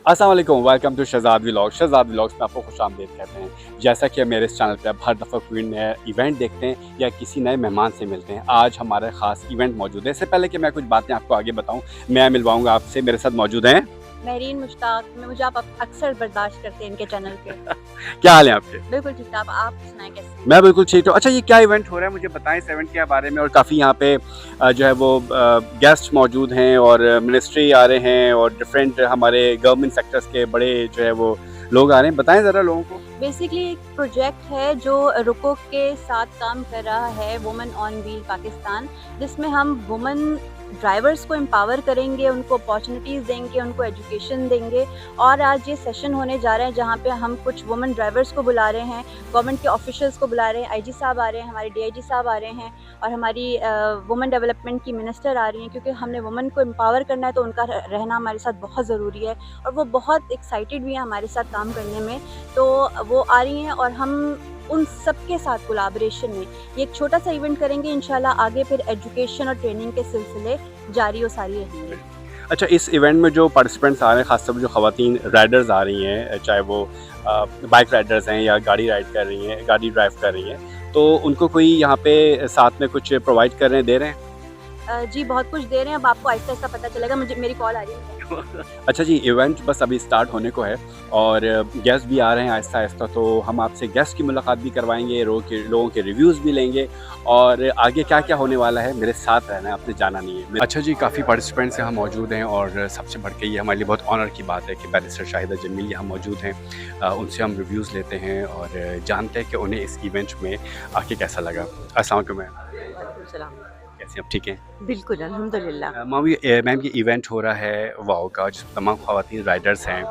अस्सलाम वालेकुम, welcome to Shahzad vlogs. Shahzad vlogs में आपको खुशामदीद कहते हैं। जैसा कि मेरे इस चैनल पे आप हर दफ़ा कोई नया इवेंट देखते हैं या किसी नए मेहमान से मिलते हैं, आज हमारा ख़ास इवेंट मौजूद है। इससे पहले कि मैं कुछ बातें आपको आगे बताऊँ, मैं मिलवाऊँगा आपसे, मेरे साथ मौजूद हैं महरीन मुश्ताक में मुझे आप अक्सर बर्दाश्त करते हैं इनके चैनल पे। क्या हाल है आपके? बिल्कुल ठीक-ठाक, आप सुनाएँ कैसे हैं? मैं बिल्कुल ठीक हूँ। अच्छा, ये क्या इवेंट हो रहा है मुझे बताएँ इस इवेंट के बारे में। और काफ़ी यहाँ पे जो है वो गेस्ट मौजूद हैं और मिनिस्ट्री आ रहे हैं और डिफरेंट हमारे गवर्नमेंट सेक्टर्स के बड़े जो है वो लोग आ रहे हैं। बताएँ ज़रा लोगों को। बेसिकली एक प्रोजेक्ट है जो रुको के साथ काम कर रहा है वुमेन ऑन व्हील पाकिस्तान, जिसमें हम वुमेन ड्राइवर्स को एम्पावर करेंगे, उनको अपॉर्चुनिटीज़ देंगे, उनको एजुकेशन देंगे। और आज ये सेशन होने जा रहे हैं जहाँ पे हम कुछ वुमेन ड्राइवर्स को बुला रहे हैं, गवर्नमेंट के ऑफिशियल्स को बुला रहे हैं, आईजी साहब आ रहे हैं, हमारे डीआईजी साहब आ रहे हैं और हमारी वुमेन डेवलपमेंट की मिनिस्टर आ रही हैं, क्योंकि हमने वुमेन को एम्पावर करना है तो उनका रहना हमारे साथ बहुत ज़रूरी है और वो बहुत एक्साइटेड भी हैं हमारे साथ काम करने में। तो वो आ रही हैं और हम उन सबके साथ कोलैबोरेशन में ये एक छोटा सा इवेंट करेंगे। इंशाल्लाह आगे फिर एजुकेशन और ट्रेनिंग के सिलसिले जारी और सारी रहेंगे। अच्छा, इस इवेंट में जो पार्टिसिपेंट्स आ रहे हैं, ख़ासतौर पर जो ख़वातीन राइडर्स आ रही हैं, चाहे वो बाइक राइडर्स हैं या गाड़ी राइड कर रही हैं, गाड़ी ड्राइव कर रही हैं, तो उनको कोई यहाँ पे साथ में कुछ प्रोवाइड कर रहे हैं, दे रहे हैं? जी बहुत कुछ दे रहे हैं, अब आपको आहिस्ता-आहिस्ता पता चलेगा। मुझे मेरी कॉल आ रही है। अच्छा जी, इवेंट बस अभी स्टार्ट होने को है और गेस्ट भी आ रहे हैं आहिस्ता-आहिस्ता, तो हम आपसे गेस्ट की मुलाकात भी करवाएँगे, लोगों के रिव्यूज़ भी लेंगे और आगे क्या-क्या होने वाला है, मेरे साथ रहना है, आपने जाना नहीं है। अच्छा जी, काफ़ी पार्टिसिपेंट्स यहाँ मौजूद हैं और सबसे बढ़ के ये हमारे लिए बहुत ऑनर की बात है कि बैरिस्टर शाहिदा जमील यहाँ मौजूद हैं। उनसे हम रिव्यूज़ लेते हैं और जानते हैं कि उन्हें इस इवेंट में आके कैसा लगा। अस्सलाम वालेकुम मैम, वालेकुम सलाम। कैसे हैं आप, ठीक हैं? बिल्कुल, अल्हम्दुलिल्लाह। मैम ये इवेंट हो रहा है वाओ का, जिसमें तमाम ख़वातीन राइडर्स हैं,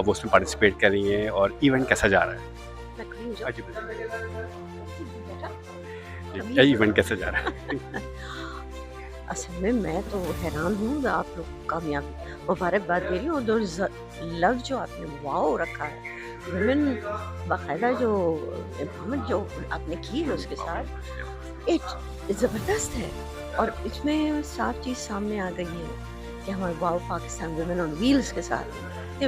वो उसमें पार्टिसिपेट कर रही हैं और इवेंट कैसा जा रहा है? मैं खड़ी हो हाँ जी, जाऊँ? जी, बेटा, इवेंट कैसे जा रहा है? असल में मैं तो हैरान हूँ आप लोग को कामयाबी मुबारकबाद दे रही हूँ। और लफ्ज़ जो आपने वाओ रखा है, वुमेन बाकायदा जो एम्पावरमेंट जो आपने की है उसके साथ, एक ज़बरदस्त है। और इसमें साफ चीज़ सामने आ गई है कि हमारे wow Pakistan women on wheels के साथ ये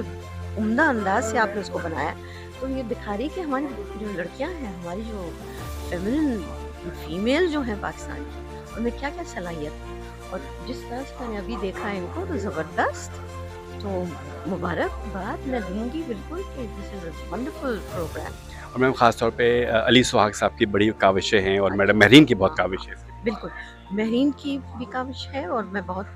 उम्दा अंदाज से आपने उसको बनाया। तो ये दिखा रही है कि हमारी जो लड़कियां हैं, हमारी जो फेमिनिन फीमेल जो हैं पाकिस्तान की, उनमें क्या क्या सलाहियत है। और जिस तरह से मैंने अभी देखा है इनको, तो ज़बरदस्त। तो मुबारकबाद मैं दूंगी बिल्कुल कि this is a wonderful programme. और मैम ख़ास तौर पे अली सुहाग साहब की बड़ी काविशें हैं और मैडम महरीन की बहुत काविशें हैं। बिल्कुल, महरीन की भी काविश है और मैं बहुत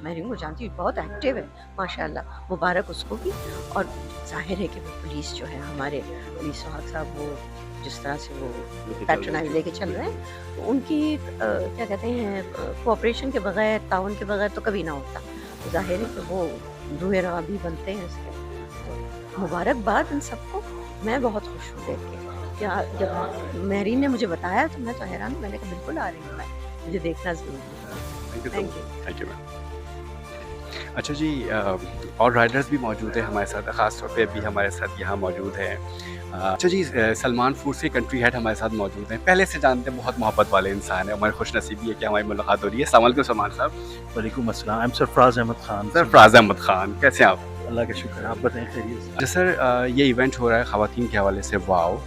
महरीन को जानती हूँ, बहुत एक्टिव है माशाल्लाह, मुबारक उसको भी। और ज़ाहिर है कि वो पुलिस जो है हमारे अली सुहाग साहब, वो जिस तरह से वो पैट्रोनाइज़ लेके चल रहे हैं, तो उनकी क्या कहते हैं, कोऑपरेशन के बगैर, ताउन के बगैर तो कभी ना होता। तो ज़ाहिर है कि वो रूहे राह भी बनते हैं इसके। तो मुबारकबाद इन सबको। मैं बहुत खुश हूँ देख के। क्या जब महरीन ने मुझे बताया तो मैं तो हैरान हूँ। मैंने कहा बिल्कुल आ रही हूँ मैं, मुझे देखना ज़रूरी है। Thank thank you, you. Thank you ma'am. अच्छा जी, और राइडर्स भी मौजूद हैं हमारे साथ, ख़ास तौर पे अभी हमारे साथ यहाँ मौजूद हैं। अच्छा जी, सलमान फूड्स के कंट्री हेड हमारे साथ मौजूद हैं, पहले से जानते हैं, बहुत मोहब्बत वाले इंसान हैं, हमारी खुशनसीबी है कि हमारी मुलाकात हो रही है। अस्सलाम वालेकुम सलमान साहब। वालेकुम अस्सलाम। I am Sarfaraz Ahmed Khan. सरफराज अहमद खान, कैसे हैं आप? अल्लाह का शुक्र है, आप बताएं खैरियत से? अच्छा सर, ये इवेंट हो रहा है ख़वातीन के हवाले से वाओ,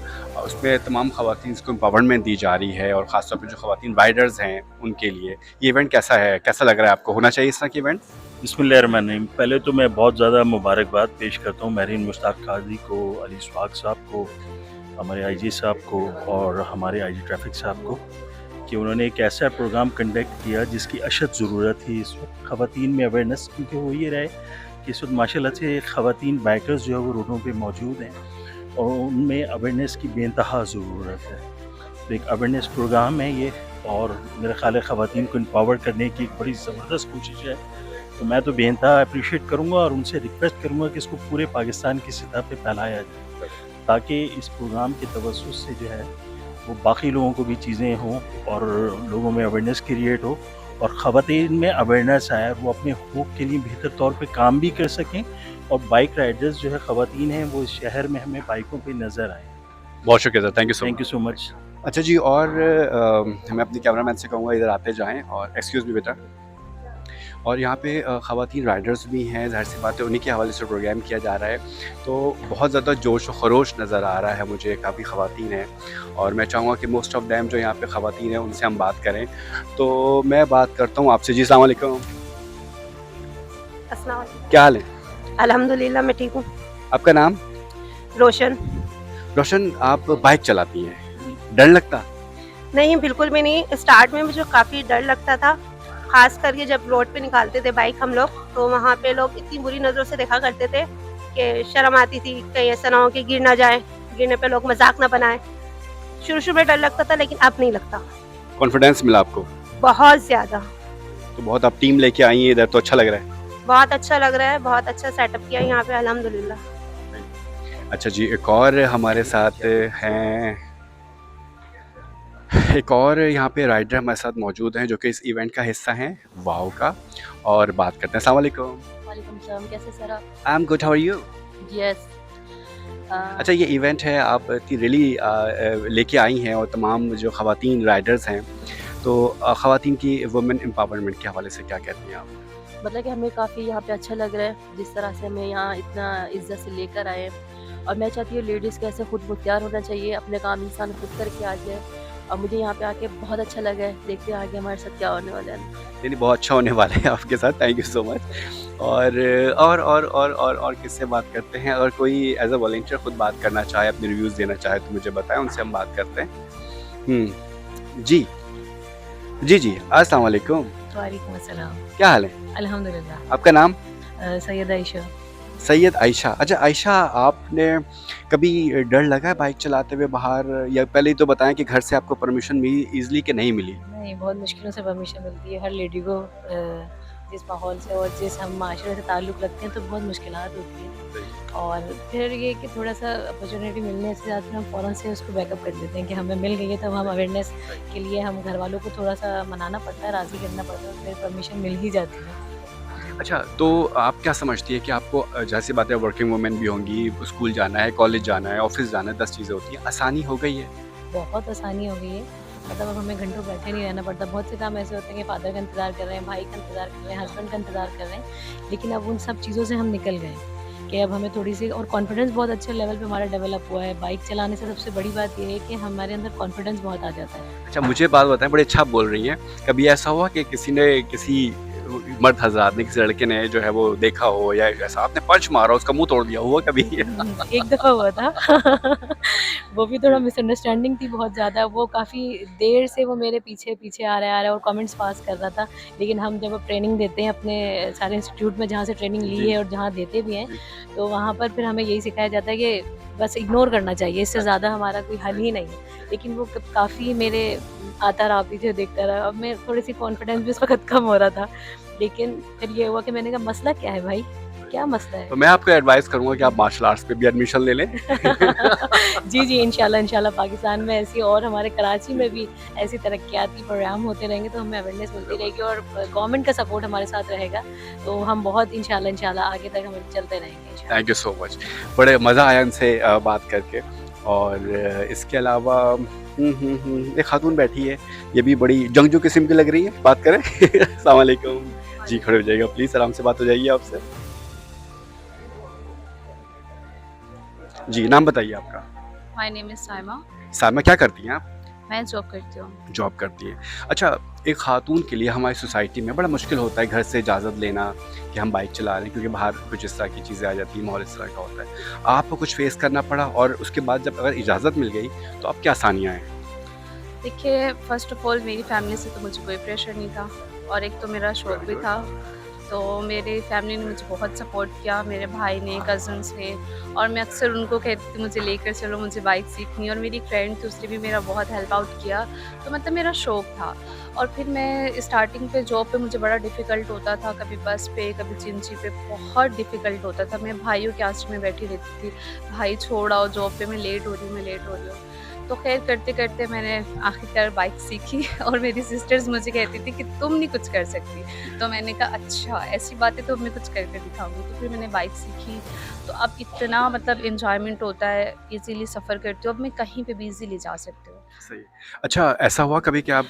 उसमें तमाम ख़वातीन को एम्पावरमेंट दी जा रही है और ख़ास तौर पे जो ख़वातीन राइडर्स हैं उनके लिए ये इवेंट कैसा है, कैसा लग रहा है आपको? होना चाहिए इस तरह की इवेंट? बिस्मिल्लाहिर्रहमानिर्रहीम। पहले तो मैं बहुत ज़्यादा मुबारकबाद पेश करता हूँ महरीन मुश्ताक काजी को, अली सुहाग साहब को, हमारे आईजी साहब को और हमारे आईजी ट्रैफिक साहब को, कि उन्होंने एक ऐसा प्रोग्राम कंडक्ट किया जिसकी अशद ज़रूरत थी इस वक्त ख़वातीन में अवेयरनेस। क्योंकि हो ये रहे कि इस वक्त माशाल्लाह से ख़वातीन बाइकर्स जो है वो रोडों पे मौजूद हैं और उनमें अवेयरनेस की बेइंतहा ज़रूरत है। तो एक अवेयरनेस प्रोग्राम है ये, और मेरा ख़्याल है ख़वातीन को एम्पावर करने की एक बड़ी ज़बरदस्त कोशिश है। तो मैं तो बेइंतहा अप्रिशिएट करूँगा और उनसे रिक्वेस्ट करूँगा कि इसको पूरे पाकिस्तान की सतह पे फैलाया जाए, ताकि इस प्रोग्राम के तवज्जुह से जो है वो बाकी लोगों को भी चीज़ें हों और लोगों में अवेयरनेस क्रिएट हो और ख़वातीन में अवेयरनेस आए और वो अपने हक़ूक़ के लिए बेहतर तौर पे काम भी कर सकें। और बाइक राइडर्स जो है ख़वातीन हैं, वो इस शहर में हमें बाइकों पे नज़र आएँ। बहुत शुक्रिया sir, thank you so thank much. You so much. अच्छा जी, और मैं अपने कैमरामैन से कहूँगा इधर आते जाएँ और एक्सक्यूज़ मी बेटा। और यहाँ पे ख़वातीन राइडर्स भी हैं, ज़ाहिर-सी बात है उन्हीं के हवाले से प्रोग्राम किया जा रहा है। तो बहुत ज़्यादा जोश व ख़रोश नज़र आ रहा है मुझे, काफ़ी ख़वातीन हैं और मैं चाहूँगा कि मोस्ट ऑफ़ देम जो यहाँ पे ख़वातीन हैं उनसे हम बात करें। तो मैं बात करता हूँ आपसे। जी, अस्सलाम वालेकुम। अस्सलाम वालेकुम। क्या हाल है? अल्हम्दुलिल्लाह मैं ठीक हूँ। आपका नाम? रोशन। रोशन, आप बाइक चलाती हैं, डर लगता? नहीं, बिल्कुल भी नहीं। स्टार्ट में मुझे काफ़ी डर लगता था, ख़ास करके जब रोड पे निकालते थे बाइक हम लोग, तो वहाँ पे लोग इतनी बुरी नज़रों से देखा करते थे कि शर्म आती थी, कहीं ऐसा ना हो कि गिर ना जाए, गिरने पे लोग मज़ाक ना बनाएँ। शुरू-शुरू में डर लगता था लेकिन अब नहीं लगता, कॉन्फिडेंस मिला आपको? बहुत ज़्यादा। तो बहुत आप टीम लेके आई हैं इधर, तो अच्छा लग रहा है। बहुत अच्छा लग रहा है, बहुत अच्छा सेटअप किया है यहाँ पे अल्हम्दुलिल्लाह। अच्छा जी, एक और हमारे साथ हैं, एक और यहाँ पे राइडर हमारे साथ मौजूद हैं जो कि इस इवेंट का हिस्सा हैं, वाओ का, और बात करते हैं। अस्सलाम वालेकुम। वालेकुम सलाम, कैसे सर आप? I am good, how are you? Yes. अच्छा, ये इवेंट है, आप इतनी रैली लेके आई हैं और तमाम जो ख़वातीन राइडर्स हैं, तो ख़वातीन की वुमेन एम्पावरमेंट के हवाले से क्या कहती हैं आप? मतलब कि हमें काफ़ी यहाँ पे अच्छा लग रहा है, जिस तरह से हमें यहाँ इतना इज़्ज़त से लेकर आए हैं। और मैं चाहती हूँ लेडीज़ को ऐसे खुद मुख्तियार होना चाहिए, अपने काम इंसान खुद करके आ जाए। और मुझे यहाँ पे आके बहुत अच्छा लगा है, देखते हैं आगे हमारे साथ क्या होने वाला है। नहीं, नहीं, बहुत अच्छा होने वाला है आपके साथ, थैंक यू सो मच। और और किससे बात करते हैं? अगर कोई एज़ अ वॉलंटियर खुद बात करना चाहे, अपने रिव्यूज़ देना चाहे तो मुझे बताएँ, उनसे हम बात करते हैं। जी। जी, अस्सलाम वालेकुम। वालेकुम अस्सलाम। क्या हाल है? अल्हम्दुलिल्लाह। आपका नाम? सैयद आयशा। सैयद आयशा। अच्छा आयशा, आपने कभी डर लगा है बाइक चलाते हुए बाहर, या पहले ही तो बताएँ कि घर से आपको परमिशन मिली ईज़िली कि नहीं मिली? नहीं, बहुत मुश्किलों से परमिशन मिलती है हर लेडी को, जिस माहौल से और जिस हम माशरे से ताल्लुक़ रखते हैं तो बहुत मुश्किलात होती हैं। और फिर ये कि थोड़ा-सा अपॉर्च्युनिटी मिलने से ज़्यादा हम फ़ौरन से उसको बैकअप कर देते हैं कि हमें मिल गई है, तब हम अवेयरनेस के लिए हम घरवालों को थोड़ा-सा मनाना पड़ता है, राज़ी करना पड़ता है, फिर परमिशन मिल ही जाती है। अच्छा, तो आप क्या समझती है कि आपको ज़ाहिर-सी बात है वर्किंग वुमेन भी होंगी, स्कूल जाना है, कॉलेज जाना है, ऑफ़िस जाना है, 10 चीज़ें होती हैं, आसानी हो गई है? बहुत आसानी हो गई है। मतलब अब हमें घंटों बैठे नहीं रहना पड़ता। बहुत से काम ऐसे होते हैं कि फ़ादर का इंतज़ार कर रहे हैं, भाई का इंतज़ार कर रहे हैं, हस्बैंड का इंतज़ार कर रहे हैं। लेकिन अब उन सब चीज़ों से हम निकल गए हैं कि अब हमें थोड़ी-सी और कॉन्फिडेंस बहुत अच्छे लेवल पे हमारा डेवलप हुआ है। बाइक चलाने से सबसे बड़ी बात ये है कि हमारे अंदर कॉन्फिडेंस बहुत आ जाता है। अच्छा, मुझे बात बताएँ, बड़े अच्छा आप बोल रही हैं। कभी ऐसा हुआ कि किसी ने, किसी मर्द हज़रात ने, किसी लड़के ने जो है वो देखा हो, या ऐसा आपने पंच मारा उसका मुँह तोड़ दिया, हुआ कभी? एक दफ़ा हुआ था। वो भी थोड़ा मिसअंडरस्टैंडिंग थी बहुत ज़्यादा। वो काफ़ी देर से वो मेरे पीछे-पीछे आ रहा है और कमेंट्स पास कर रहा था। लेकिन हम जब ट्रेनिंग देते हैं अपने सारे इंस्टीट्यूट में जहाँ से ट्रेनिंग ली जी, है और जहाँ देते भी हैं, जी। तो वहाँ पर फिर हमें यही सिखाया जाता है कि बस इग्नोर करना चाहिए, इससे ज़्यादा हमारा कोई हल ही नहीं है। लेकिन वो काफ़ी मेरे आता रहा, पीछे देखता रहा। अब मैं थोड़ी-सी कॉन्फिडेंस भी उस वक़्त कम हो रहा था। लेकिन फिर ये हुआ कि मैंने कहा मसला क्या है भाई? क्या मसला है? तो मैं आपको एडवाइस करूँगा कि आप मार्शल आर्ट्स पे भी एडमिशन ले लें। जी, इंशाल्लाह पाकिस्तान में ऐसी और हमारे कराची में भी ऐसी तरक्याती प्रोग्राम होते रहेंगे तो हमें अवेयरनेस मिलती रहेगी और गवर्नमेंट का सपोर्ट हमारे साथ रहेगा। तो हम बहुत इंशाल्लाह आगे तक हम चलते रहेंगे इंशाल्लाह। Thank you so much. बड़े मज़ा आया इनसे बात करके। और इसके अलावा एक खातून बैठी है, ये भी बड़ी जंगजू किस्म की लग रही है, बात करें? अस्सलाम वालेकुम। जी, खड़े हो जाइएगा प्लीज़, आराम से बात हो जाएगी आपसे। जी, नाम बताइए आपका? My name is Saima. Saima, क्या करती हैं आप? मैं जॉब करती हूँ। जॉब करती हैं। अच्छा, एक खातून के लिए हमारी सोसाइटी में बड़ा मुश्किल होता है घर से इजाज़त लेना कि हम बाइक चला रहे हैं, क्योंकि बाहर कुछ इस तरह की चीज़ें आ जाती हैं, माहौल इस तरह का होता है। आपको कुछ फ़ेस करना पड़ा, और उसके बाद जब अगर इजाज़त मिल गई तो अब क्या आसानियाँ हैं? देखिए, फ़र्स्ट ऑफ़ ऑल मेरी फैमिली से तो मुझे कोई प्रेशर नहीं था, और एक तो मेरा शौक भी था। तो मेरी फैमिली ने मुझे बहुत सपोर्ट किया, मेरे भाई ने, कज़न्स ने, और मैं अक्सर उनको कहती थी मुझे लेकर चलो, मुझे बाइक सीखनी है। और मेरी एक फ्रेंड थी, उसने भी मेरा बहुत हेल्प आउट किया। तो मतलब मेरा शौक था। और फिर मैं स्टार्टिंग पे जॉब पे मुझे बड़ा डिफ़िकल्ट होता था, कभी बस पे, कभी चिंची पे, बहुत डिफ़िकल्ट होता था। मैं भाइयों के आश्रम में बैठी रहती थी, भाई छोड़ आओ जॉब पे, मैं लेट हो रही हूँ। तो ख़ैर करते-करते मैंने आखिरकार बाइक सीखी और मेरी सिस्टर्स मुझे कहती थी कि तुम नहीं कुछ कर सकती। तो मैंने कहा अच्छा ऐसी बात है तो मैं कुछ करके दिखाऊँगी। तो फिर मैंने बाइक सीखी। तो अब इतना मतलब एन्जॉयमेंट होता है, इज़िली सफ़र करती हूँ, अब मैं कहीं पे भी इज़िली जा सकती हूँ। सही। अच्छा, ऐसा हुआ कभी कि आप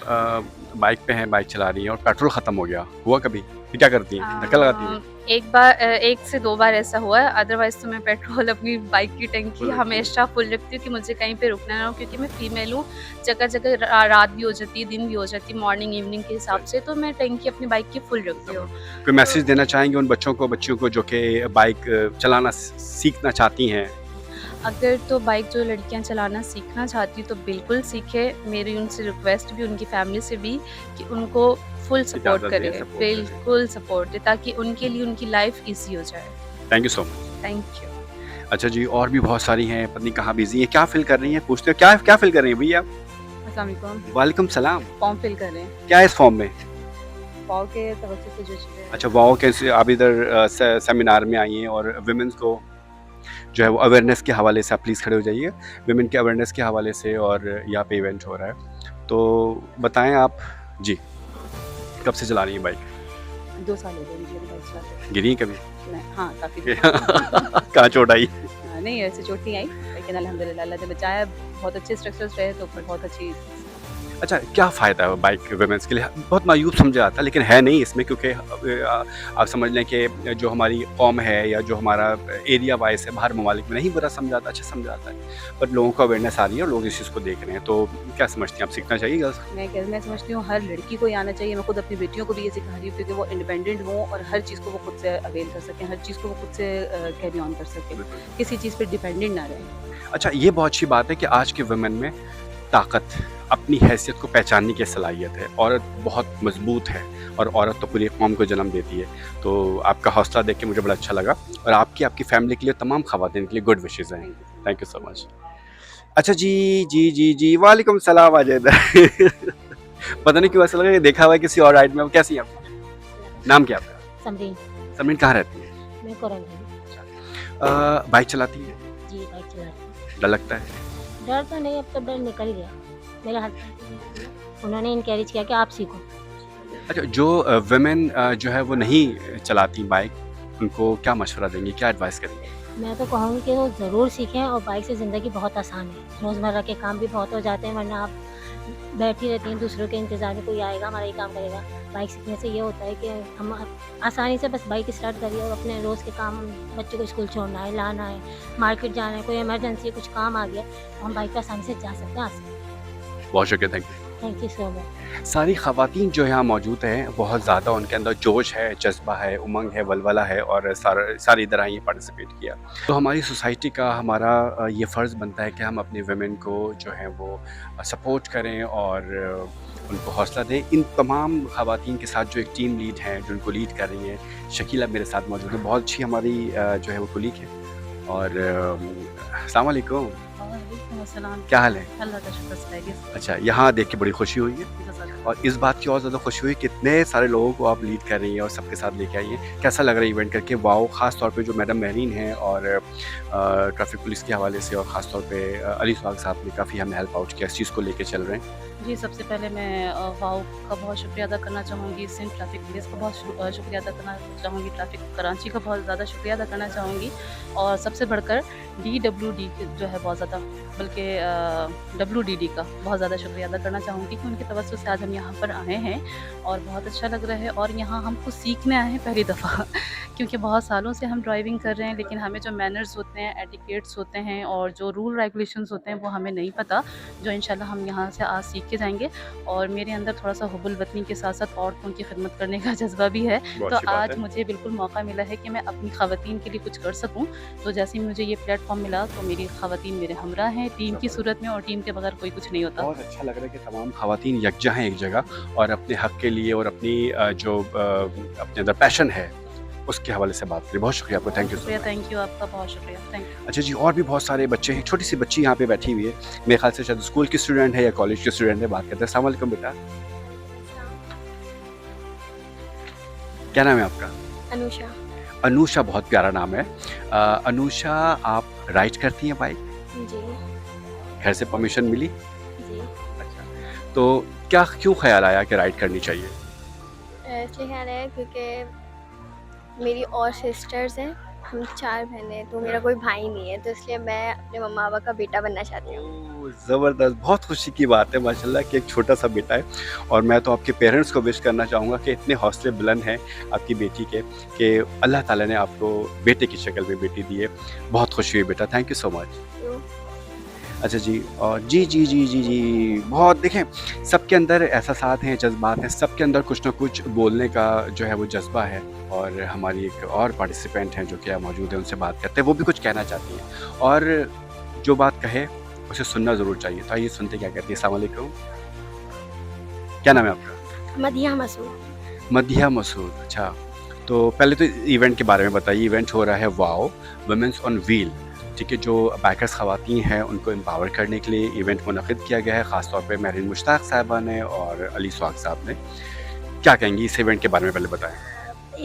बाइक पे हैं, बाइक चला रही हैं और पेट्रोल ख़त्म हो गया, हुआ कभी? फिर क्या करती हैं? धक्का लगाती हैं? एक बार 1 से 2 बार ऐसा हुआ है, अदरवाइज़ तो मैं पेट्रोल अपनी बाइक की टंकी फुल रखती हैं। हमेशा फुल रखती हूँ कि मुझे कहीं पे रुकना ना हो, क्योंकि मैं फीमेल हूँ। जगह-जगह रात भी हो जाती है, दिन भी हो जाती है, मॉर्निंग इवनिंग के हिसाब से, तो मैं टंकी अपनी बाइक की फुल रखती हूँ। कोई तो मैसेज देना चाहेंगे उन बच्चों को, बच्चियों को जो कि बाइक चलाना सीखना चाहती हैं? अगर तो बाइक जो लड़कियां चलाना सीखना चाहती तो बिल्कुल सीखे। मेरी उनसे रिक्वेस्ट भी, उनकी फैमिली से भी, कि उनको फुल सपोर्ट इजाज़त करें, दें, सपोर्ट करें। बिल्कुल सपोर्ट दें, ताकि उनके लिए उनकी लाइफ ईजी हो जाए। Thank you so much. Thank you. अच्छा जी, और भी बहुत सारी हैं, पत्नी कहाँ बिज़ी हैं, क्या फ़ील कर रही हैं? पूछते हैं, क्या फ़ील कर रही हैं भैया? अस्सलाम वालेकुम। वालेकुम सलाम। फॉर्म फिल कर रहे हैं। क्या है इस फॉर्म में? पाव के तवज्जो से जो चीज़ें अच्छा, वाओ कैसे आप इधर सेमिनार में आई हैं और वुमेन्स को जो है वो अवेयरनेस के हवाले से आप प्लीज़ खड़े हो जाइए। वुमेन के अवेयरनेस के हवाले से और यहाँ पे इवेंट हो रहा है। तो बताएँ आप जी, कब से चला रही हैं बाइक? 2 साल हो गए मुझे बाइक चलाते गिरी हैं कभी? हुए। हाँ, काफ़ी कहाँ चोट आई? नहीं ऐसे चोट नहीं आई, लेकिन अल्हम्दुलिल्लाह अल्लाह ने बचाया। बहुत अच्छे इंस्ट्रक्टर्स रहे, तो फिर बहुत अच्छी। अच्छा, क्या फ़ायदा है बाइक वुमेन्स के लिए? बहुत मायूब समझा जाता है, लेकिन है नहीं इसमें, क्योंकि आप समझ लें कि जो हमारी कौम है या जो हमारा एरिया वाइज़ है, बाहर ममालिक में नहीं बुरा समझा जाता, अच्छा समझा जाता है। बट लोगों को अवेयरनेस आ रही है और लोग इस चीज़ को देख रहे हैं। तो क्या समझती हैं आप, सीखना चाहिए गर्ल्स को? मैं समझती हूँ हर लड़की को ये आना चाहिए। मैं खुद अपनी बेटियों को भी ये सिखा रही हूँ, क्योंकि वो इंडिपेंडेंट हों और हर चीज़ को वो खुद से अवेल कर सकें, हर चीज़ को वो खुद से कैरी ऑन कर सकें, किसी चीज़ पे डिपेंडेंट ना रहें। अच्छा, ये बहुत अच्छी बात है कि आज के वुमेन में ताकत, अपनी हैसियत को पहचानने की सलाहियत है। औरत बहुत मजबूत है और औरत तो पूरी कौम को जन्म देती है। तो आपका हौसला देख के मुझे बड़ा अच्छा लगा और आपकी फैमिली के लिए, तमाम ख़वातीन के लिए गुड विशेज़ हैं। Thank you so much. अच्छा जी, वालेकुम सलाम अजय। पता नहीं क्यों ऐसा लगा कि देखा हुआ है किसी और राइड में। कैसी हैं आप? नाम क्या है आपका? समरीन। समरीन, कहाँ रहती हैं? मैं क्वारंटाइन। बाइक चलाती हैं? जी बाइक चला रही हूँ। डर लगता है? डर तो नहीं, अब तो डर निकल गया। मेरे हस्बैंड उन्होंने इनकरेज किया कि आप सीखो। अच्छा, जो वुमेन जो है वो नहीं चलाती बाइक, उनको क्या मशवरा देंगी, क्या एडवाइस करेंगी? मैं तो कहूँगी कि वो ज़रूर सीखें, और बाइक से ज़िंदगी बहुत आसान है। रोज़मर्रा के काम भी बहुत हो जाते हैं, वरना आप बैठी रहती हैं दूसरों के इंतज़ार में, कोई आएगा हमारा ये काम करेगा। बाइक सीखने से ये होता है कि हम आसानी से बस बाइक स्टार्ट करिए और अपने रोज़ के काम, बच्चों को स्कूल छोड़ना है, लाना है, मार्केट जाना है, कोई इमरजेंसी कुछ काम आ गया, तो हम बाइक पे आसानी से जा सकते हैं। बहुत शुक्रिया, thank you. Thank you so much. सारी ख़वातीन जो यहाँ मौजूद हैं, बहुत ज़्यादा उनके अंदर जोश है, जज्बा है, उमंग है, वलवला है और सारी इधर आई पार्टिसिपेट किया। तो हमारी सोसाइटी का हमारा ये फ़र्ज़ बनता है कि हम अपने वुमेन को जो है वो सपोर्ट करें और उनको हौसला दें। इन तमाम ख़वातीन के साथ जो एक टीम लीड है, जो उनको लीड कर रही हैं, शकीला मेरे साथ मौजूद है, बहुत अच्छी हमारी जो है वो कुलीग है। और अस्सलाम वालेकुम, क्या हाल है? अल्लाह का शुक्र है। अच्छा, यहाँ देख के बड़ी खुशी हुई है और इस बात की और ज़्यादा खुशी हुई कि इतने सारे लोगों को आप लीड कर रही हैं और सबके साथ लेके आई हैं। कैसा लग रहा है इवेंट करके? वाओ, ख़ास तौर पे जो मैडम महरीन हैं और ट्रैफिक पुलिस के हवाले से, और ख़ास तौर पे अली स्वाग साहब ने काफ़ी हमें हेल्प आउट किया, इस चीज़ को लेके चल रहे हैं। जी, सबसे पहले मैं वाओ का बहुत शुक्रिया अदा करना चाहूँगी, सिंध ट्रैफिक पुलिस का बहुत शुक्रिया अदा करना चाहूँगी, ट्रैफिक कराची का बहुत ज़्यादा शुक्रिया अदा करना चाहूँगी, और सबसे बढ़कर DWD जो है बहुत ज़्यादा, बल्कि WDD का बहुत ज़्यादा शुक्रिया अदा करना चाहूँगी कि उनकी तवज्जो से आज हम यहाँ पर आए हैं और बहुत अच्छा लग रहा है। और यहाँ हम कुछ सीखने आए हैं पहली दफ़ा क्योंकि बहुत सालों से हम ड्राइविंग कर रहे हैं, लेकिन हमें जो मैनर्स होते हैं, एटिकेट्स होते हैं और जो रूल रेगुलेशंस होते हैं वो हमें नहीं पता, जो इंशाल्लाह हम यहाँ से आज सीख के जाएंगे। और मेरे अंदर थोड़ा सा हुब्बुल वतनी के साथ साथ औरतों की खिदमत करने का जज्बा भी है, तो आज मुझे बिल्कुल मौका मिला है कि मैं अपनी ख़वातीन के लिए कुछ कर सकूँ। तो जैसे ही मुझे ये प्लेटफॉर्म मिला तो मेरी ख़वातीन मेरे हमरा हैं टीम की सूरत में, और टीम के बगैर कोई कुछ नहीं होता। बहुत अच्छा लग रहा है कि तमाम ख़वातीन यकजा हैं एक जगह और अपने हक़ के लिए और अपनी जो अपने अंदर पैशन है उसके हवाले से बात करें। बहुत शुक्रिया आपको, thank you so much. Thank you, आपका बहुत शुक्रिया, थैंक यू। अच्छा जी, और भी बहुत सारे बच्चे हैं, छोटी सी बच्ची यहाँ पे बैठी हुई है, मेरे ख्याल से शायद स्कूल की स्टूडेंट है या कॉलेज की स्टूडेंट है। बात करते हैं। अस्सलाम वालेकुम बेटा, क्या नाम है आपका? अनुषा। अनुषा, बहुत प्यारा नाम है। अनुषा, आप राइड करती हैं बाइक? जी। घर से परमिशन मिली? जी। अच्छा, तो क्यों ख्याल आया कि राइड करनी चाहिए? इसलिए ख्याल है क्योंकि मेरी और सिस्टर्स हैं हम 4 बहनें हैं, तो मेरा कोई भाई नहीं है, तो इसलिए मैं अपने मम्मा-पापा का बेटा बनना चाहती हूँ। ओह! ज़बरदस्त, बहुत खुशी की बात है माशाल्लाह कि एक छोटा-सा बेटा है और मैं तो आपके पेरेंट्स को विश करना चाहूँगा कि इतने हौसले बुलंद हैं आपकी बेटी के कि अल्लाह ताला ने आपको बेटे की शक्ल में बेटी दी है। बहुत खुशी हुई बेटा, थैंक यू सो मच। तो अच्छा जी और जी, बहुत देखें सबके अंदर एहसासात हैं, जज़्बात हैं, सबके अंदर कुछ ना कुछ बोलने का जो है वो जज़्बा है और हमारी एक और पार्टिसिपेंट हैं जो कि यहाँ मौजूद हैं, उनसे बात करते हैं, वो भी कुछ कहना चाहती हैं और जो बात कहे उसे सुनना ज़रूर चाहिए। तो आइए सुनते क्या कहती है। अस्सलाम वालेकुम, क्या नाम है आपका? मदीहा मसूद। मदीहा मसूद, अच्छा। तो पहले तो इवेंट के बारे में बताइए। इवेंट हो रहा है वाओ वुमेन्स ऑन व्हील, ठीक है, जो बाइकर्स ख़वातीन हैं उनको एम्पावर करने के लिए इवेंट मुनक़िद किया गया है, ख़ास तौर पे महरीन मुश्ताक साहिबा ने और अली स्वाग साहब ने। क्या कहेंगी इस इवेंट के बारे में पहले बताएँ?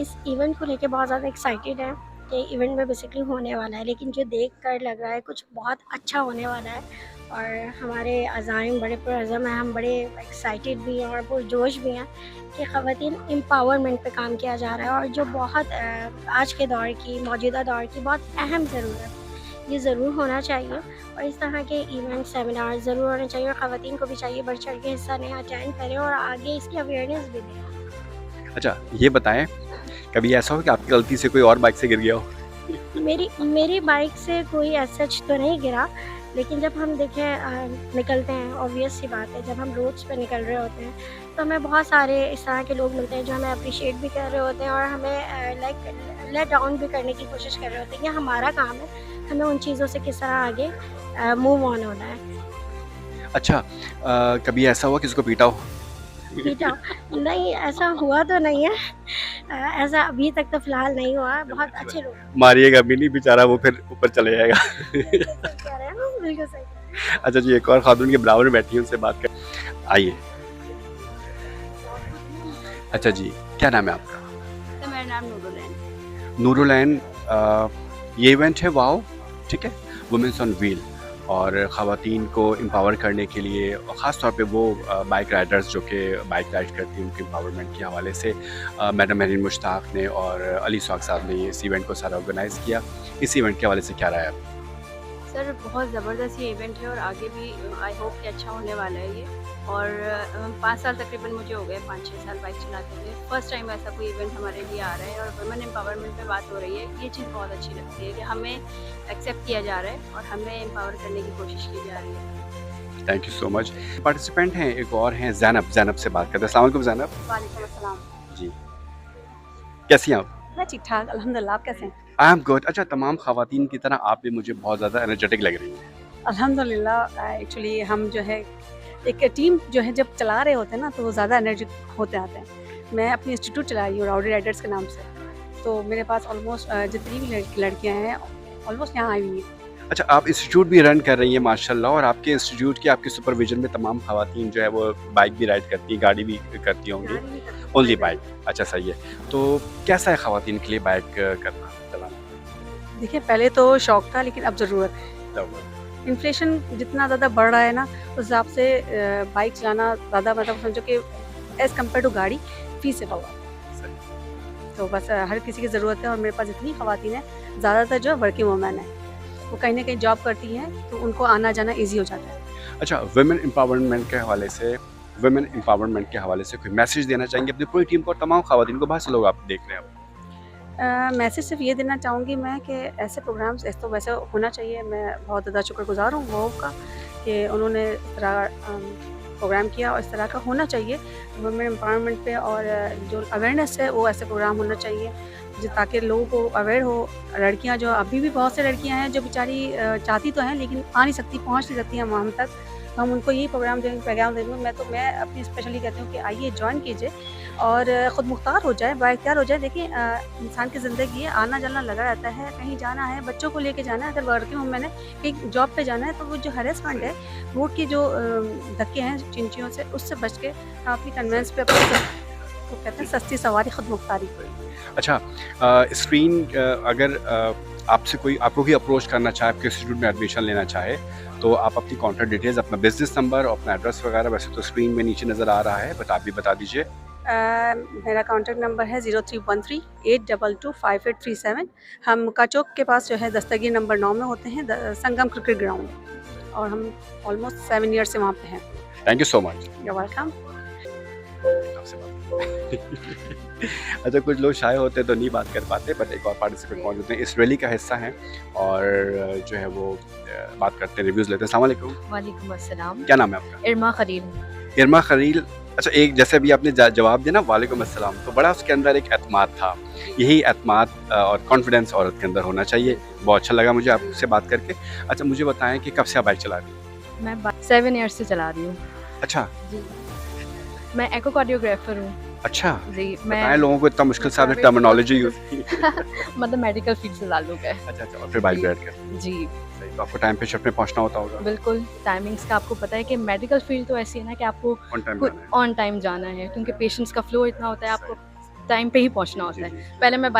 इस इवेंट को लेके बहुत ज़्यादा एक्साइटेड है कि इवेंट में बेसिकली होने वाला है, लेकिन जो देख कर लग रहा है कुछ बहुत अच्छा होने वाला है और हमारे अज़ाइम बड़े पुरअज़म हैं, हम बड़े एक्साइटेड भी हैं और पुरजोश भी हैं कि ख़वातीन एम्पावरमेंट पे काम किया जा रहा है और जो बहुत आज के दौर की, मौजूदा दौर की बहुत अहम ज़रूरत, ये ज़रूर होना चाहिए और इस तरह के इवेंट सेमिनार ज़रूर होने चाहिए और ख़वातीन को भी चाहिए बढ़ चढ़ के हिस्सा लें, अटेंड करें और आगे इसकी अवेयरनेस भी दें। अच्छा, ये बताएँ कभी ऐसा हो कि आपकी गलती से कोई और बाइक से गिर गया हो? मेरी बाइक से कोई एज़ सच तो नहीं गिरा, लेकिन जब हम देखें निकलते हैं, ऑब्वियस सी बात है, जब हम रोड्स पे निकल रहे होते हैं तो हमें बहुत सारे इस तरह के लोग मिलते हैं जो हमें अप्रिशिएट भी कर रहे होते हैं और हमें लाइक लेट डाउन भी करने की कोशिश कर रहे होते हैं। ये हमारा काम है, हमें उन चीज़ों से किस तरह आगे मूव ऑन होना है। अच्छा कभी ऐसा हुआ किसी को पीटा हो? पीटा नहीं, ऐसा हुआ तो नहीं है, ऐसा अभी तक तो फ़िलहाल नहीं हुआ है, बहुत अच्छे लोग मारिएगा भी नहीं बेचारा, वो फिर ऊपर चले जाएगा। बिल्कुल सही कह रहे हैं ना, बिल्कुल सही कह रहे हैं। अच्छा जी, एक और खातून के बराबर में बैठी है, उनसे बात कर आइए। अच्छा जी, क्या नाम है आपका? तो मेरा नाम नूरुलैन। नूरुलैन, ये इवेंट है वाओ, ठीक है, वुमेन्स ऑन व्हील और ख़वातीन को एम्पावर करने के लिए और ख़ास तौर पे वो बाइक राइडर्स जो कि बाइक राइड करती हैं उनके एम्पावरमेंट के हवाले से मैडम महरीन मुश्ताक ने और अली स्वाग साहब ने इस इवेंट को सारा ऑर्गेनाइज़ किया। इस इवेंट के हवाले से क्या राय है आपकी? सर बहुत ज़बरदस्त ये इवेंट है और आगे भी आई होप कि अच्छा होने वाला है ये। और 5 साल तकरीबन मुझे हो गए, 5-6 साल बाइक चलाते हुए। फर्स्ट टाइम ऐसा कोई इवेंट हमारे लिए आ रहा है और वुमेन एम्पावरमेंट पे बात हो रही है। ये चीज़ बहुत अच्छी लगती है कि हमें एक्सेप्ट किया जा रहा है और हमें एम्पावर करने की कोशिश की जा रही है। Thank you so much. Participant हैं एक और हैं ज़ैनब, ज़ैनब से बात करते हैं। अस्सलाम वालेकुम ज़ैनब। वालेकुम अस्सलाम। जी, कैसी हैं आप? मैं ठीक ठाक अल्हम्दुलिल्लाह, आप कैसे हैं? आई एम गुड। अच्छा, तमाम ख़वातीन की तरह आप भी मुझे बहुत ज़्यादा एनर्जेटिक लग रही हैं। अल्हम्दुलिल्लाह एक्चुअली हम जो है एक टीम जो है जब चला रहे होते हैं ना तो वो ज़्यादा एनर्जी होते आते हैं। मैं अपनी इंस्टीट्यूट चला रही हूँ राउडी राइडर्स के नाम से, तो मेरे पास ऑलमोस्ट जितनी भी लड़कियाँ हैं ऑलमोस्ट यहाँ आई हुई हैं। अच्छा, आप इंस्टीट्यूट भी रन कर रही हैं माशाल्लाह और आपके इंस्टीट्यूट की आपके सुपरविजन में तमाम ख़वातीन जो है वो बाइक भी राइड करती हैं, गाड़ी भी करती होंगी? ओनली बाइक, अच्छा सही है। तो कैसा है ख़वातीन के लिए बाइक करना, चलाना? देखिए पहले तो शौक था लेकिन अब ज़रूरत है। इन्फ्लेशन जितना ज़्यादा बढ़ रहा है ना उस हिसाब से बाइक चलाना ज़्यादा मतलब समझो कि एज़ कम्पेयर टू गाड़ी फीसिबल है। तो बस हर किसी की ज़रूरत है और मेरे पास इतनी ख़वातीन हैं, ज़्यादातर जो वर्किंग वूमेन है, वो कहीं ना कहीं जॉब करती हैं तो उनको आना जाना ईजी हो जाता है। अच्छा, वुमेन एम्पावरमेंट के हवाले से कोई मैसेज देना चाहेंगे अपनी पूरी टीम को और तमाम ख़वातीन को? बहुत से लोग आप देख रहे हैं। मैसेज सिर्फ ये देना चाहूँगी मैं कि ऐसे प्रोग्राम्स ऐसे तो वैसे होना चाहिए। मैं बहुत ज़्यादा शुक्रगुज़ार हूँ वो का कि उन्होंने इस तरह प्रोग्राम किया और इस तरह का होना चाहिए वुमेन एम्पावरमेंट पे और जो अवेयरनेस है वो ऐसे प्रोग्राम होना चाहिए ताकि लोगों को अवेयर हो। लड़कियां जो अभी भी बहुत से लड़कियां हैं जो बेचारी चाहती तो हैं लेकिन आ नहीं सकती, पहुंच नहीं सकती हैं हम तक, हम उनको यही प्रोग्राम देंगे, पैगाम देंगे। मैं अपनी स्पेशली कहती हूँ कि आइए ज्वाइन कीजिए और ख़ुद मुख्तार हो जाए, बाइख्तियार हो जाए। देखिए इंसान की ज़िंदगी है, आना जाना लगा रहता है, कहीं जाना है, बच्चों को लेके जाना है, अगर वर्किंग वूमेन है कहीं जॉब पे जाना है तो वो जो हरेसमेंट है, रोड की जो धक्के हैं चिंचियों से, उससे बच के हम अपनी कन्वेंस पे अपनी तो कहते हैं सस्ती सवारी खुद मुख्तारी। अच्छा, स्क्रीन अगर आपसे कोई आपको भी अप्रोच करना चाहे, आपके इंस्टीट्यूट में एडमिशन लेना चाहे तो आप अपनी कॉन्टैक्ट डिटेल्स, अपना बिजनेस नंबर और अपना एड्रेस वगैरह वैसे तो स्क्रीन में नीचे नज़र आ रहा है बट आप भी बता दीजिए। मेरा कॉन्टैक्ट नंबर है 0313-822-5837। हम काचौक के पास जो है दस्तगीर नंबर 9 में होते हैं, संगम क्रिकेट ग्राउंड, और हम ऑलमोस्ट 7 ईयर से वहाँ पे हैं। Thank you so much. You welcome. अच्छा, कुछ लोग शाय होते तो नहीं बात कर पाते, बट एक और पार्टिसिपेंट मौजूद हैं, इस रैली का हिस्सा हैं और जो है वो बात करते हैं, रिव्यूज़ लेते हैं। अस्सलाम वालेकुम। वालेकुम अस्सलाम। क्या नाम है आपका? इरमा खलील। इरमा खलील। अच्छा, एक जैसे अभी आपने जवाब दिया ना वालेकुम अस्सलाम, तो बड़ा उसके अंदर एक एतमाद था। यही एतमाद और कॉन्फिडेंस औरत के अंदर होना चाहिए। बहुत अच्छा लगा मुझे आपसे बात करके। अच्छा, मुझे बताएं कि कब से आप बाइक चला रही हैं? मैं 7 ईयर्स से चला रही हूँ। अच्छा जी, मैं एकोकार्डियोग्राफर हूँ। अच्छा, जी, बताएं मैं लोगों को, इतना मुश्किल से आपने टर्मिनोलॉजी यूज़ की। मतलब मेडिकल फील्ड से ताल्लुक है। अच्छा, और फिर बाइक जी। बैठ कर जी, सही, तो आपको टाइम पे शिफ्ट में पहुंचना होता होगा, बिल्कुल टाइमिंग्स का आपको पता है कि मेडिकल फील्ड तो ऐसी है ना कि आपको ऑन टाइम खुद जाना है। ऑन टाइम जाना है, क्योंकि पेशेंट्स का फ्लो इतना होता है, आपको टाइम पे ही पहुंचना जी, होता है। जी, पहले मैं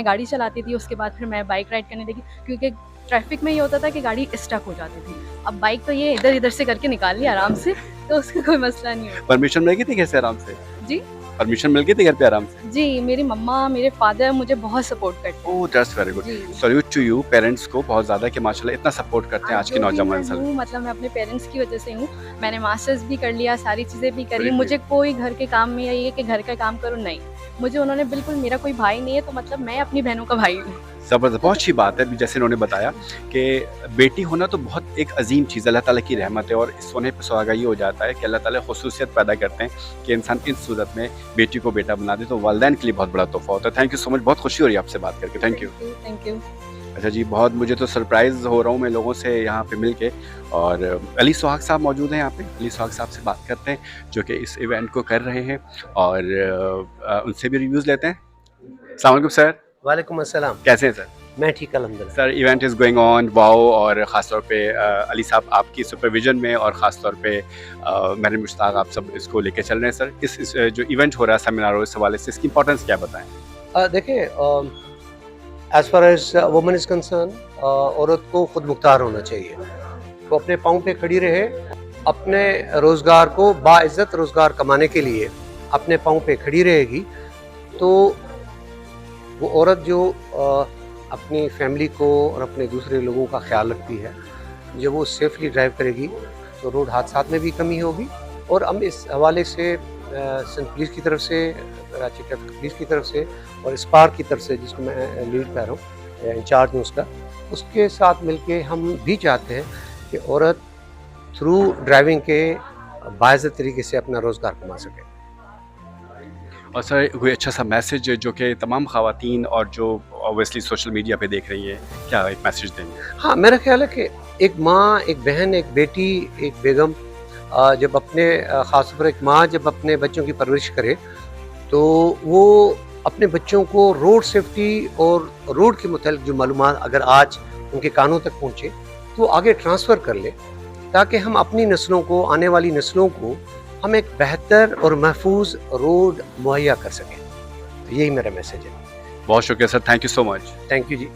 गाड़ी चलाती थी, उसके बाद फिर मैं बाइक राइड करने लगी, क्योंकि ट्रैफिक में ये होता था कि गाड़ी स्टक हो जाती थी। अब बाइक तो ये इधर-इधर से करके निकाल ली आराम से, तो उसका कोई मसला नहीं होता। परमिशन मिल गई थी घर से आराम से? जी? परमिशन मिल गई थी घर पे आराम से? जी, मेरी मम्मा, मेरे फादर मुझे बहुत सपोर्ट करते हैं। Oh, that's very good. जी। सैल्यूट टू यू पेरेंट्स को बहुत ज़्यादा कि माशाल्लाह इतना सपोर्ट करते हैं आज के जो भी नौजवान मैं सब। हूँ, मतलब मैं अपने पेरेंट्स की वजह से हूँ। मैंने मास्टर्स भी कर लिया, सारी चीज़ें भी करी। Really? मुझे कोई घर के काम में ये कि घर का काम करो, नहीं। मुझे उन्होंने बिल्कुल, मेरा कोई भाई नहीं है, तो मतलब मैं अपनी बहनों का भाई हूँ। ज़बरदस्त, बहुत अच्छी बात है। जैसे इन्होंने बताया कि बेटी होना तो बहुत एक अजीम चीज़ है, अल्लाह ताला की रहमत है, और इस सोने पे सुहागा ये हो जाता है कि अल्लाह ताला खुसूसियत पैदा करते हैं कि इंसान इस सूरत में बेटी को बेटा बना दे, तो वालिदैन के लिए बहुत बड़ा तोहफ़ा होता है। थैंक यू सो मच, बहुत खुशी हो रही है आपसे बात करके। Thank you. Thank you. अच्छा जी, बहुत मुझे तो सरप्राइज़ हो रहा हूँ मैं लोगों से यहाँ पे मिल के, और अली सुहाग साहब मौजूद हैं यहाँ पे। अली सुहाग साहब से बात करते हैं जो कि इस इवेंट को कर रहे हैं, और उनसे भी रिव्यूज़ लेते हैं। अस्सलाम वालेकुम सर। वालेकुम अस्सलाम। कैसे हैं सर? मैं ठीक अल्हम्दुलिल्लाह। Sir, event is going on, wow, और ख़ास तौर पे अली साहब आपकी सुपरविजन में, और ख़ास तौर पे महरीन मुश्ताक, आप सब इसको लेके चल रहे हैं सर। इस जो इवेंट हो रहा है सेमिनार, और इस हवाले से इसकी इंपॉर्टेंस क्या बताएं? देखिए, as far as woman is concern, औरत को खुद मुख्तार होना चाहिए। वो अपने पाँव पे खड़ी रहे, अपने रोज़गार को बाइज़्ज़त रोज़गार कमाने के लिए अपने पाँव पे खड़ी रहेगी, तो वो औरत जो अपनी फैमिली को और अपने दूसरे लोगों का ख्याल रखती है, जब वो सेफली ड्राइव करेगी तो रोड हादसात में भी कमी होगी। और हम इस हवाले से सिंध पुलिस की तरफ से, कराची ट्रैफिक पुलिस की तरफ से, और स्पार्क की तरफ से, जिसको मैं लीड कर रहा हूँ, इंचार्ज हूँ उसका, उसके साथ मिलके हम भी चाहते हैं कि औरत थ्रू ड्राइविंग के बाइज़्ज़त तरीके से अपना रोज़गार कमा सके। और सर, कोई अच्छा सा मैसेज जो कि तमाम ख़वातीन और जो ऑब्वियसली सोशल मीडिया पे देख रही हैं, क्या एक मैसेज देंगे? हाँ, मेरा ख्याल है कि एक माँ, एक बहन, एक बेटी, एक बेगम, जब अपने ख़ास तौर पर एक माँ जब अपने बच्चों की परवरिश करे, तो वो अपने बच्चों को रोड सेफ्टी और रोड के मुतालिक जो मालूमात अगर आज उनके कानों तक पहुँचे, तो आगे ट्रांसफ़र कर ले, ताकि हम अपनी नस्लों को, आने वाली नस्लों को, हम एक बेहतर और महफूज रोड मुहैया कर सकें। तो यही मेरा मैसेज है। बहुत शुक्रिया sir, thank you so much. Thank you ji.